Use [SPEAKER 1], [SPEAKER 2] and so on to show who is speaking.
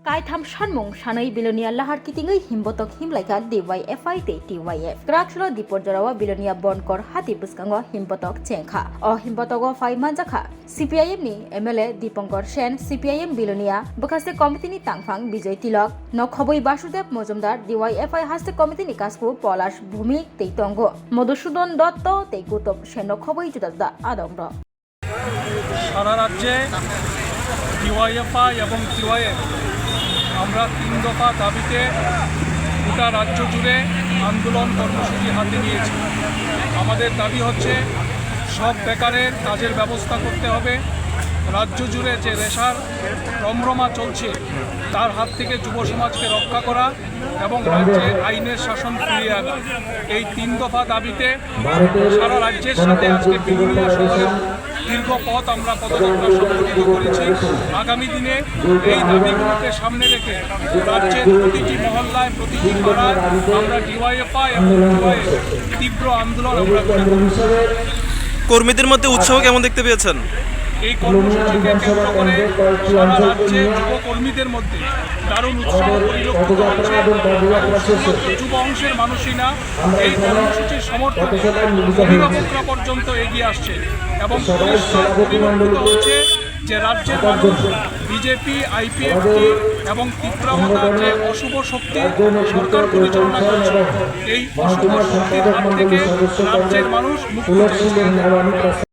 [SPEAKER 1] Kaitam Shanmung Shanai Bilonia Lahar Kitingai Himbotok Himlaika DYFI te TYF Krakshlo Dipojarawa Bilonia Bonkor Hati Buskangwa Himbotok Chengkha O Himbotogo Fai Manjakha CPIM ni MLA Dipankar Sen CPIM Bilonia Bokhaste Committee ni Tangphang Bijoy Tilok Nokhoboi Basudev Mojumdar DYFI Haste Committee ni Kasku Polash Bhumi Teitongo Madhusudon Dotto te Gutop Shenokhoboi Judada Adongro
[SPEAKER 2] সারা রাজ্যে DYFI এবং TYF আমরা 3 দফা দাবিতে গোটা রাজ্য জুড়ে আন্দোলন কর্মসূচি হাতে নিয়েছি। আমাদের দাবি হচ্ছে সব বেকারের কাজের ব্যবস্থা করতে হবে। রাজ্য জুড়ে যে রেশার রমরমা চলছে তার হাত থেকে যুব সমাজকে রক্ষা করা এবং রাজ্যে আইনের শাসন ফিরিয়ে আনা, এই 3 দফা দাবিতে সারা রাজ্যের সাথে আজকে বিলোনিয়া শহরে দীর্ঘ পথ আমরা পদযাত্রা সংগঠিত করেছি। আগামী দিনে এই দাবিগুলোকে সামনে রেখে রাজ্যের প্রতিটি মহল্লায় প্রতিটি পাড়ায় আমরা ডিওয়াইএফআই এবং টিওয়াইএফ তীব্র আন্দোলন আমরা করে
[SPEAKER 3] কর্মীদের মধ্যে উৎসাহ কেমন দেখতে পেয়েছেন?
[SPEAKER 2] এই কর্মসূচিকে কেন্দ্র করে সারা রাজ্যে যুব কর্মীদের মধ্যে দারুণ উৎসাহ পরিলক্ষিত হচ্ছে। শুধুমাত্র যুব অংশের মানুষই না, এই কর্মসূচির সমর্থনে অভিভাবকরা পর্যন্ত এগিয়ে আসছে এবং পরিষ্কার পরিবর্তিত হচ্ছে যে রাজ্যের মানুষ বিজেপি, আইপিএফটি এবং তীব্রতার যে অশুভ শক্তি সরকার পরিচালনা করছে, এই অশুভ শক্তির হাত থেকে রাজ্যের মানুষ মুক্তি চাইছে।